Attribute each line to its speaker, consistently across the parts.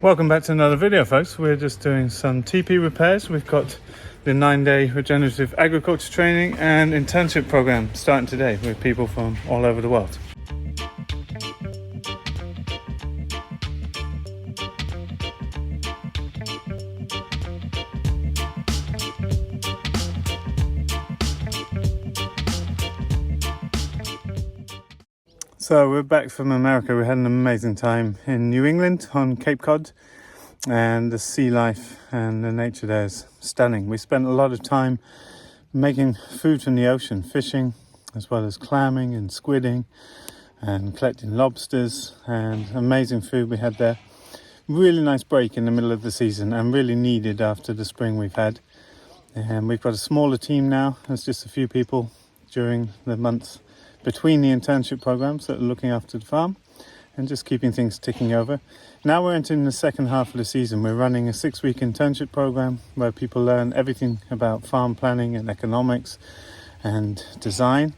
Speaker 1: Welcome back to another video, folks. We're just doing some TP repairs. We've got the 9-day Regenerative Agriculture training and internship program starting today with people from all over the world. So we're back from America. We had an amazing time in New England on Cape Cod, and the sea life and the nature there is stunning. We spent a lot of time making food from the ocean, fishing, as well as clamming and squidding and collecting lobsters, and amazing food we had there. Really nice break in the middle of the season and really needed after the spring we've had. And we've got a smaller team now. There's just a few people during the months between the internship programs that are looking after the farm and just keeping things ticking over. Now we're entering the second half of the season. We're running a 6-week internship program where people learn everything about farm planning and economics and design,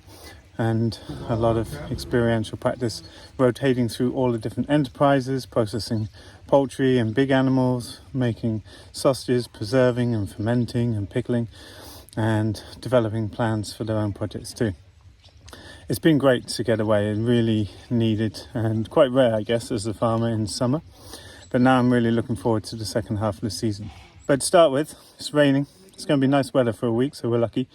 Speaker 1: and a lot of experiential practice rotating through all the different enterprises, processing poultry and big animals, making sausages, preserving and fermenting and pickling, and developing plans for their own projects too. It's been great to get away and really needed, and quite rare, I guess, as a farmer in summer. But now I'm really looking forward to the second half of the season. But to start with, it's raining. It's going to be nice weather for a week, so we're lucky.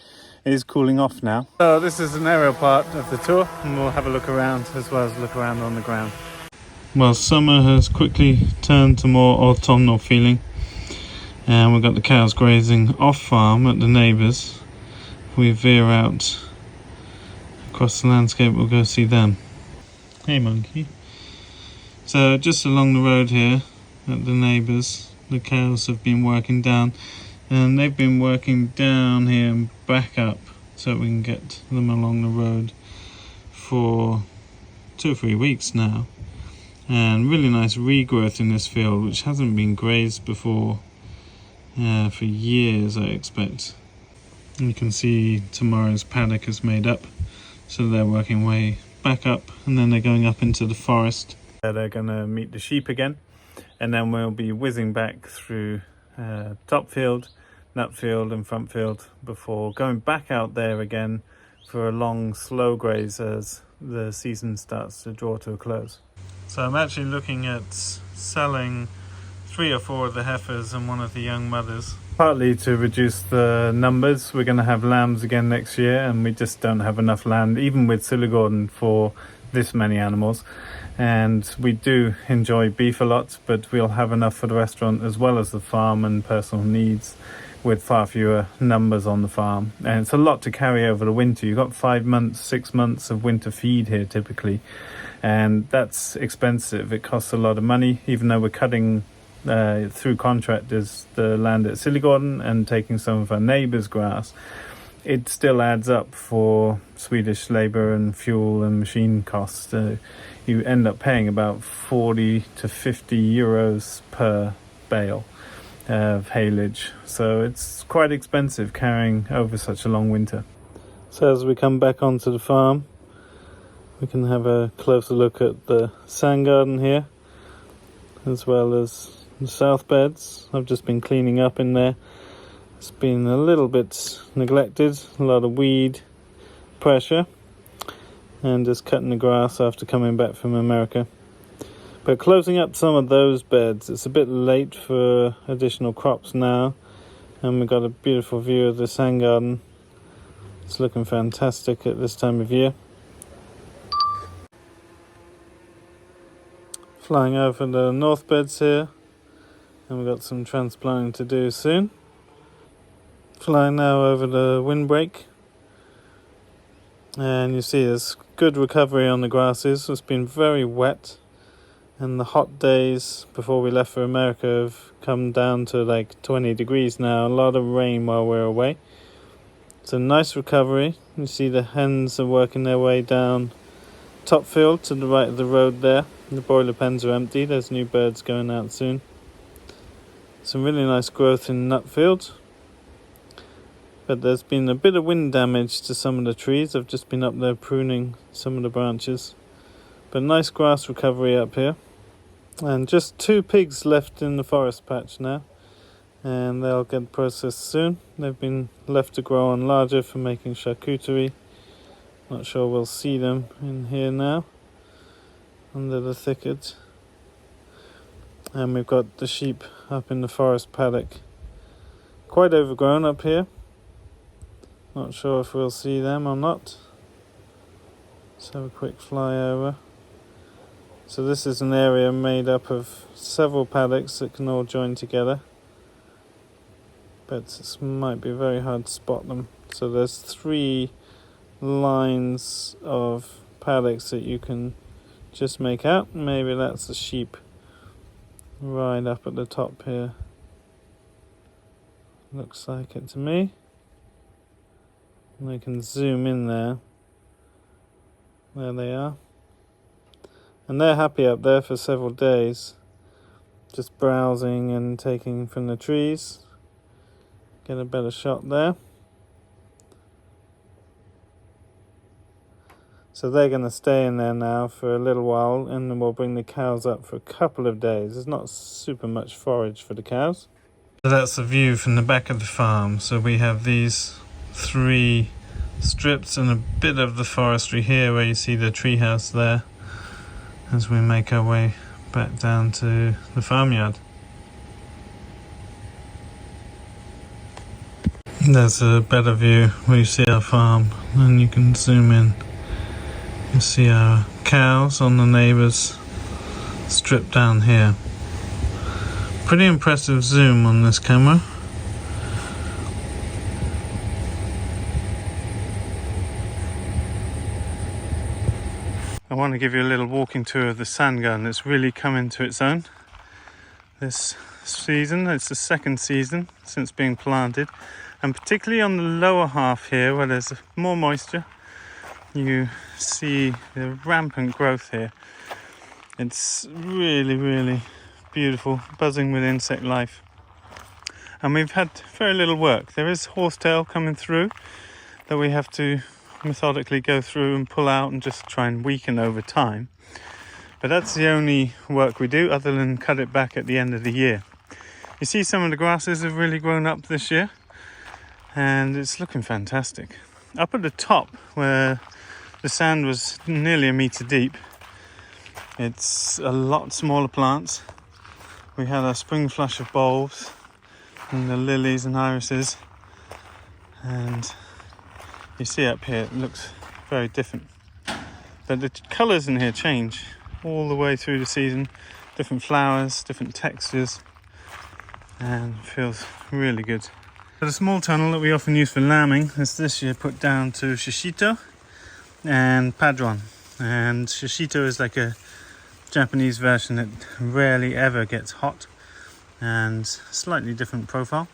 Speaker 1: It is cooling off now. So this is an aerial part of the tour, and we'll have a look around as well as look around on the ground. Well, summer has quickly turned to more autumnal feeling, and we've got the cows grazing off farm at the neighbours. We veer out across the landscape, we'll go see them. Hey monkey. So just along the road here at the neighbours, the cows have been working down, and they've been working down here and back up so we can get them along the road for 2 or 3 weeks now. And really nice regrowth in this field, which hasn't been grazed before for years, I expect. You can see tomorrow's paddock is made up. So they're working way back up, and then they're going up into the forest. They're going to meet the sheep again, and then we'll be whizzing back through top field, nut field and front field before going back out there again for a long slow graze as the season starts to draw to a close. So I'm actually looking at selling 3 or 4 of the heifers and one of the young mothers. Partly to reduce the numbers. We're going to have lambs again next year, and we just don't have enough land, even with Silly for this many animals. And we do enjoy beef a lot, but we'll have enough for the restaurant as well as the farm and personal needs, with far fewer numbers on the farm. And it's a lot to carry over the winter. You've got 5 months, 6 months of winter feed here typically, and that's expensive. It costs a lot of money, even though we're cutting through contractors the land at Silly and taking some of our neighbours' grass. It still adds up for Swedish labour and fuel and machine costs. You end up paying about 40 to 50 euros per bale of haylage, so it's quite expensive carrying over such a long winter. So as we come back onto the farm, we can have a closer look at the sand garden here, as well as the south beds. I've just been cleaning up in there. It's been a little bit neglected, a lot of weed pressure, and just cutting the grass after coming back from America. But closing up some of those beds, it's a bit late for additional crops now, and we've got a beautiful view of the sand garden. It's looking fantastic at this time of year. Flying over the north beds here, and we've got some transplanting to do soon. Flying now over the windbreak, and you see there's good recovery on the grasses. It's been very wet, and the hot days before we left for America have come down to like 20 degrees now. A lot of rain while we're away. It's a nice recovery. You see the hens are working their way down top field to the right of the road there. The broiler pens are empty. There's new birds going out soon. Some really nice growth in nut field, but there's been a bit of wind damage to some of the trees. I've just been up there pruning some of the branches, but nice grass recovery up here. And just 2 pigs left in the forest patch now, and they'll get processed soon. They've been left to grow on larger for making charcuterie. Not sure we'll see them in here now under the thicket. And we've got the sheep up in the forest paddock, quite overgrown up here. Not sure if we'll see them or not. Let's have a quick fly over. So this is an area made up of several paddocks that can all join together, but it might be very hard to spot them. So there's 3 lines of paddocks that you can just make out. Maybe that's the sheep right up at the top here. Looks like it to me. And I can zoom in there. There they are. And they're happy up there for several days, just browsing and taking from the trees. Get a better shot there. So they're going to stay in there now for a little while, and then we'll bring the cows up for a couple of days. There's not super much forage for the cows. So that's the view from the back of the farm. So we have these 3 strips and a bit of the forestry here where you see the treehouse there, as we make our way back down to the farmyard. There's a better view where you see our farm, and you can zoom in. You see our cows on the neighbour's strip down here. Pretty impressive zoom on this camera. I want to give you a little walking tour of the sand garden. It's really come into its own this season. It's the 2nd season since being planted, and particularly on the lower half here where there's more moisture, you see the rampant growth here. It's really beautiful, buzzing with insect life. And we've had very little work. There is horsetail coming through that we have to methodically go through and pull out and just try and weaken over time. But that's the only work we do other than cut it back at the end of the year. You see some of the grasses have really grown up this year, and it's looking fantastic. Up at the top where the sand was nearly 1 meter deep, it's a lot smaller plants. We had our spring flush of bulbs and the lilies and irises, and you see up here it looks very different. But the colours in here change all the way through the season. Different flowers, different textures, and it feels really good. So the small tunnel that we often use for lambing is this year put down to shishito and padron. And shishito is like a Japanese version that rarely ever gets hot, and slightly different profile.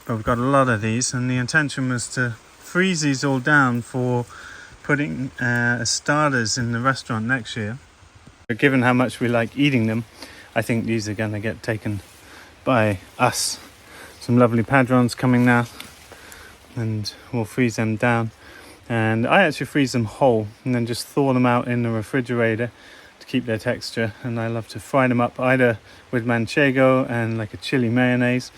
Speaker 1: But we've got a lot of these, and the intention was to freeze these all down for putting as starters in the restaurant next year. But given how much we like eating them, I think these are going to get taken by us. Some lovely padrons coming now, and we'll freeze them down. And I actually freeze them whole and then just thaw them out in the refrigerator to keep their texture. And I love to fry them up either with manchego and like a chili mayonnaise,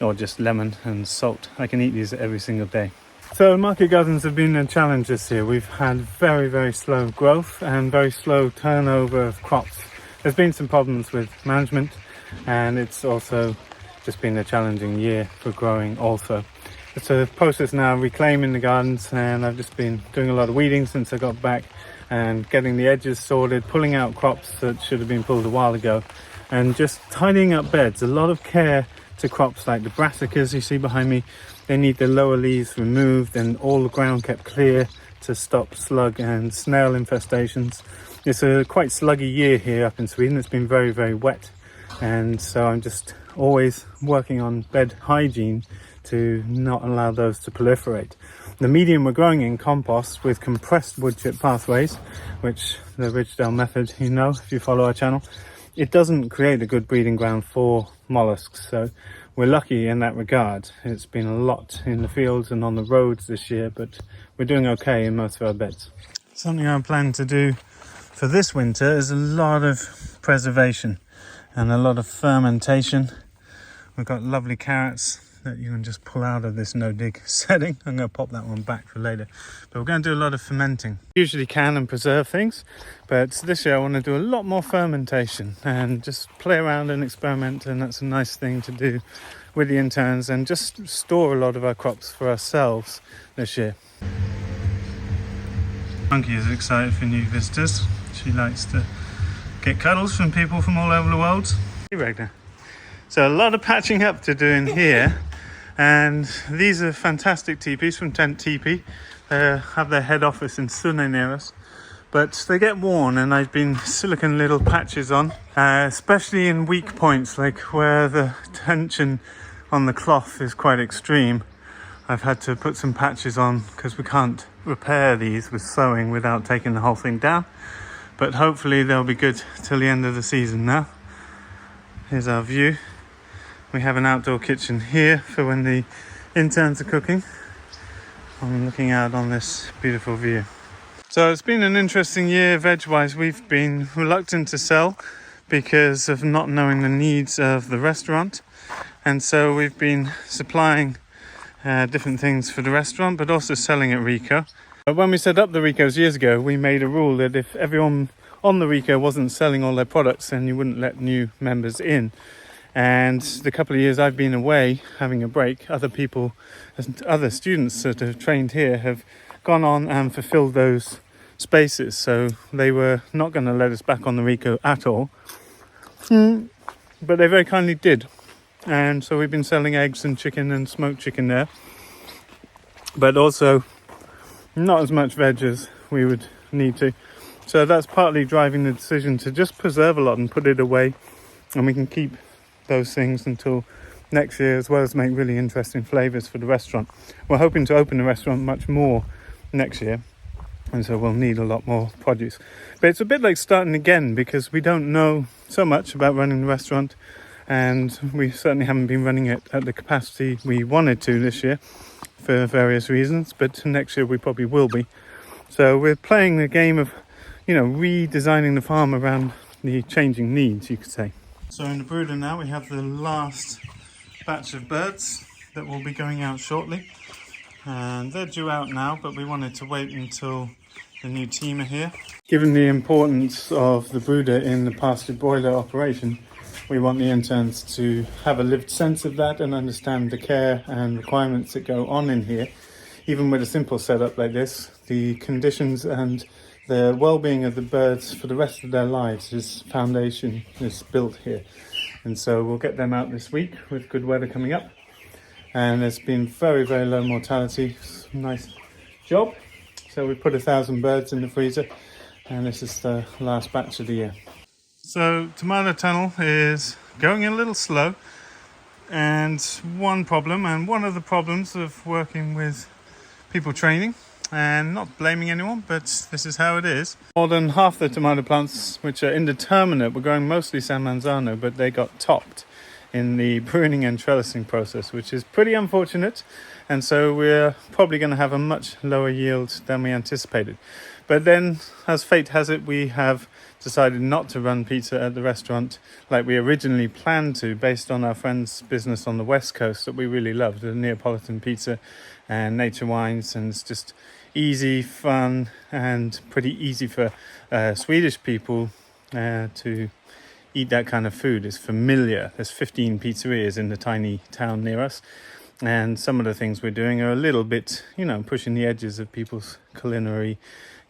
Speaker 1: or just lemon and salt. I can eat these every single day. So market gardens have been a challenge this year. We've had very slow growth and very slow turnover of crops. There's been some problems with management, and it's also just been a challenging year for growing also. It's a process now reclaiming the gardens, and I've just been doing a lot of weeding since I got back and getting the edges sorted, pulling out crops that should have been pulled a while ago, and just tidying up beds. A lot of care to crops like the brassicas you see behind me. They need the lower leaves removed and all the ground kept clear to stop slug and snail infestations. It's a quite sluggy year here up in Sweden. It's been very wet, and so I'm just always working on bed hygiene to not allow those to proliferate. The medium we're growing in compost with compressed wood chip pathways, which the Ridgedale method, you know if you follow our channel, it doesn't create a good breeding ground for mollusks, so we're lucky in that regard. It's been a lot in the fields and on the roads this year, but we're doing okay in most of our beds. Something I plan to do for this winter is a lot of preservation. and a lot of fermentation. We've got lovely carrots that you can just pull out of this no-dig setting. I'm going to pop that one back for later. But we're going to do a lot of fermenting. Usually can and preserve things, but this year I want to do a lot more fermentation and just play around and experiment, and that's a nice thing to do with the interns, and just store a lot of our crops for ourselves this year. Monkey is excited for new visitors. She likes to get cuddles from people from all over the world. Hey, Ragnar. So a lot of patching up to do in here, and these are fantastic teepees from Tent Teepee. They have their head office in Sunne near us, but they get worn, and I've been silicone little patches on, especially in weak points, like where the tension on the cloth is quite extreme. I've had to put some patches on because we can't repair these with sewing without taking the whole thing down, but hopefully they'll be good till the end of the season now. Here's our view. We have an outdoor kitchen here for when the interns are cooking. I'm looking out on this beautiful view. So it's been an interesting year veg-wise. We've been reluctant to sell because of not knowing the needs of the restaurant. And so we've been supplying different things for the restaurant, but also selling at Rico. But when we set up the Ricos years ago, we made a rule that if everyone on the Rico wasn't selling all their products, then you wouldn't let new members in. And the couple of years I've been away having a break, other students that have trained here have gone on and fulfilled those spaces. So they were not going to let us back on the Rico at all, but they very kindly did. And so we've been selling eggs and chicken and smoked chicken there, but also not as much veg as we would need to. So that's partly driving the decision to just preserve a lot and put it away, and we can keep those things until next year, as well as make really interesting flavors for the restaurant. We're hoping to open the restaurant much more next year, and so we'll need a lot more produce. But it's a bit like starting again, because we don't know so much about running the restaurant, and we certainly haven't been running it at the capacity we wanted to this year for various reasons, but next year we probably will be. So we're playing the game of, redesigning the farm around the changing needs, you could say. So in the brooder now we have the last batch of birds that will be going out shortly, and they're due out now, but we wanted to wait until the new team are here. Given the importance of the brooder in the pastured broiler operation, we want the interns to have a lived sense of that and understand the care and requirements that go on in here. Even with a simple setup like this, the conditions and the well-being of the birds for the rest of their lives, this foundation is built here. And so we'll get them out this week with good weather coming up. And there's been very, very low mortality. Nice job. So we put 1,000 birds in the freezer, and this is the last batch of the year. So tomato tunnel is going a little slow, and one of the problems of working with people training, and not blaming anyone, but this is how it is. More than half the tomato plants, which are indeterminate, were growing mostly San Manzano, but they got topped in the pruning and trellising process, which is pretty unfortunate. And so we're probably going to have a much lower yield than we anticipated. But then, as fate has it, we have decided not to run pizza at the restaurant like we originally planned to, based on our friend's business on the West Coast that we really loved, the Neapolitan pizza and nature wines, and it's just easy, fun, and pretty easy for Swedish people to eat that kind of food. It's familiar. There's 15 pizzerias in the tiny town near us, and some of the things we're doing are a little bit, pushing the edges of people's culinary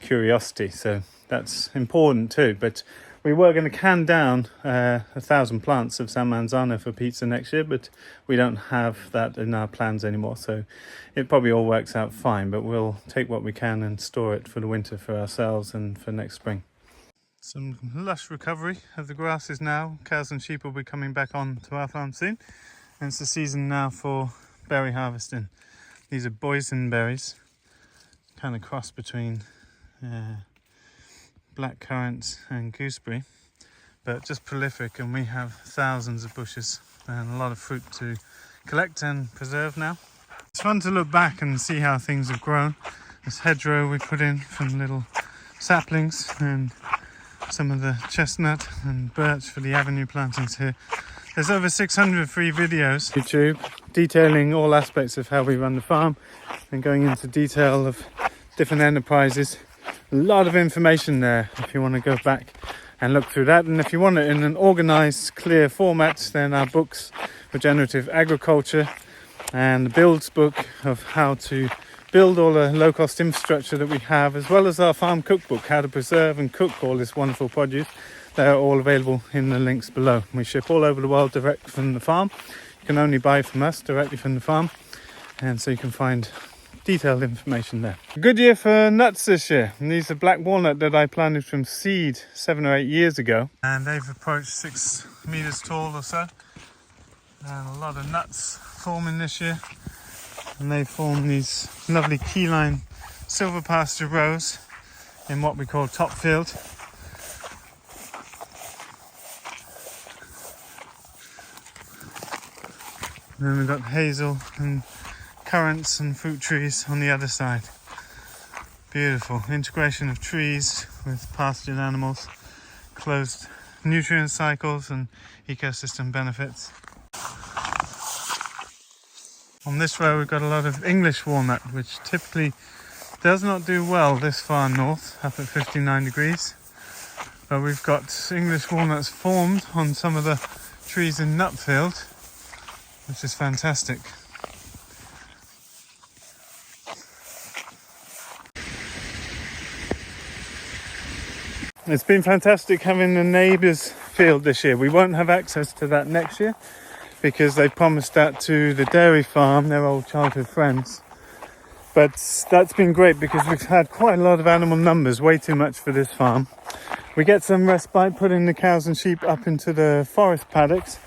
Speaker 1: curiosity, so that's important too. But we were going to can down 1,000 plants of San Manzano for pizza next year, but we don't have that in our plans anymore, so it probably all works out fine, but we'll take what we can and store it for the winter for ourselves and for next spring. Some lush recovery of the grasses now. Cows and sheep will be coming back on to our farm soon, and it's the season now for berry harvesting. These are boysenberries, kind of cross between black currants and gooseberry, but just prolific, and we have thousands of bushes and a lot of fruit to collect and preserve now. It's fun to look back and see how things have grown. This hedgerow we put in from little saplings, and some of the chestnut and birch for the avenue plantings here. There's over 600 free videos on YouTube detailing all aspects of how we run the farm and going into detail of different enterprises. A lot of information there if you want to go back and look through that. And if you want it in an organized, clear format, then our books, Regenerative Agriculture and the Builds book of how to build all the low-cost infrastructure that we have, as well as our farm cookbook, how to preserve and cook all this wonderful produce. They're all available in the links below. We ship all over the world direct from the farm. You can only buy from us directly from the farm, and so you can find detailed information there. Good year for nuts this year, and these are black walnut that I planted from seed 7 or 8 years ago, and they've approached 6 meters tall or so, and a lot of nuts forming this year, and they form these lovely Keyline silver pasture rows in what we call top field. And then we've got hazel and currants and fruit trees on the other side. Beautiful integration of trees with pastured animals, closed nutrient cycles and ecosystem benefits. On this row we've got a lot of English walnut, which typically does not do well this far north, up at 59 degrees. But we've got English walnuts formed on some of the trees in Nutfield, which is fantastic. It's been fantastic having the neighbours' field this year. We won't have access to that next year because they promised that to the dairy farm, their old childhood friends. But that's been great because we've had quite a lot of animal numbers, way too much for this farm. We get some respite putting the cows and sheep up into the forest paddocks,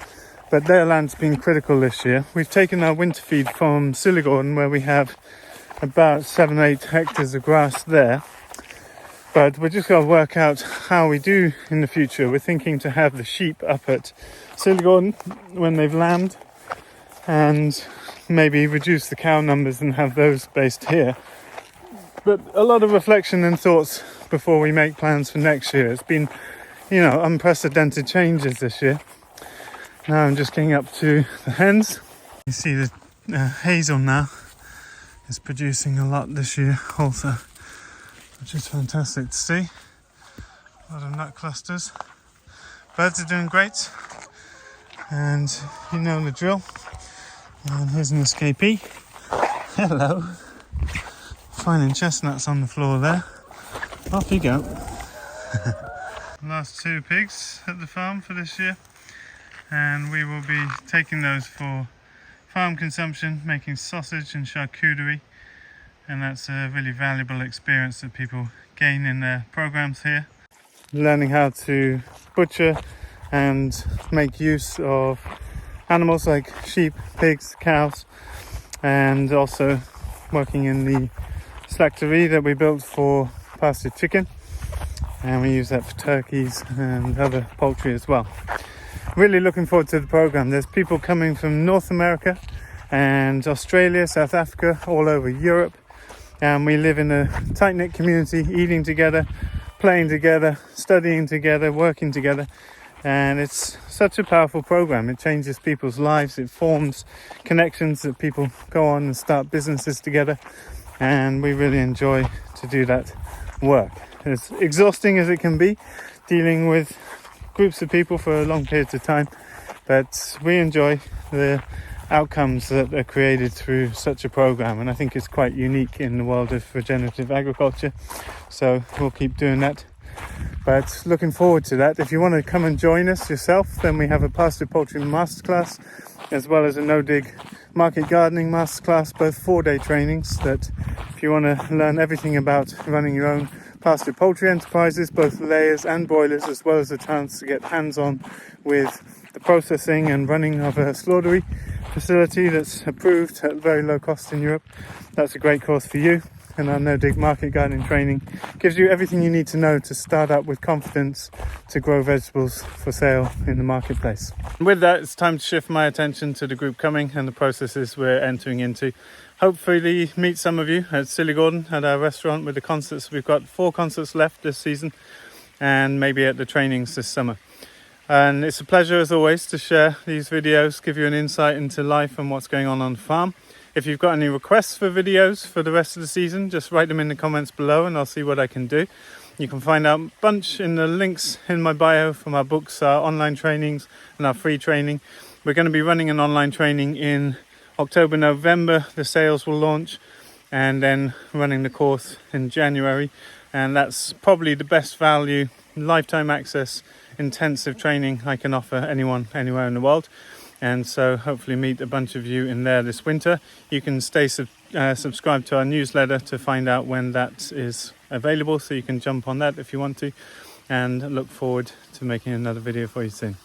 Speaker 1: but their land's been critical this year. We've taken our winter feed from Silligorden, where we have about 7 or 8 hectares of grass there. But we're just got to work out how we do in the future. We're thinking to have the sheep up at Silligorden when they've lambed, and maybe reduce the cow numbers and have those based here. But a lot of reflection and thoughts before we make plans for next year. It's been, unprecedented changes this year. Now I'm just getting up to the hens. You see the hazel now is producing a lot this year also, which is fantastic to see. A lot of nut clusters. Birds are doing great, and you know the drill. And here's an escapee. Hello. Finding chestnuts on the floor there. Off you go. Last 2 pigs at the farm for this year, and we will be taking those for farm consumption, making sausage and charcuterie. And that's a really valuable experience that people gain in their programs here. Learning how to butcher and make use of animals like sheep, pigs, cows, and also working in the slactery that we built for pastured chicken, and we use that for turkeys and other poultry as well. Really looking forward to the program. There's people coming from North America and Australia, South Africa, all over Europe. And we live in a tight-knit community, eating together, playing together, studying together, working together. And it's such a powerful program. It changes people's lives. It forms connections that people go on and start businesses together. And we really enjoy to do that work. As exhausting as it can be, dealing with groups of people for long periods of time. But we enjoy the outcomes that are created through such a program, and I think it's quite unique in the world of regenerative agriculture, so we'll keep doing that. But looking forward to that. If you want to come and join us yourself, then we have a pastured poultry masterclass as well as a no-dig market gardening masterclass, both 4-day trainings that if you want to learn everything about running your own pastured poultry enterprises, both layers and broilers, as well as a chance to get hands-on with the processing and running of a slaughtery facility that's approved at very low cost in Europe. That's a great course for you. And our no-dig market gardening training gives you everything you need to know to start up with confidence to grow vegetables for sale in the marketplace. And with that, it's time to shift my attention to the group coming and the processes we're entering into. Hopefully meet some of you at Silligorden at our restaurant with the concerts. We've got 4 concerts left this season, and maybe at the trainings this summer. And it's a pleasure as always to share these videos, give you an insight into life and what's going on the farm. If you've got any requests for videos for the rest of the season, just write them in the comments below and I'll see what I can do. You can find out a bunch in the links in my bio from our books, our online trainings and our free training. We're going to be running an online training in October, November. The sales will launch, and then running the course in January. And that's probably the best value, lifetime access, intensive training I can offer anyone, anywhere in the world. And so hopefully meet a bunch of you in there this winter. You can stay subscribed to our newsletter to find out when that is available, so you can jump on that if you want to, and look forward to making another video for you soon.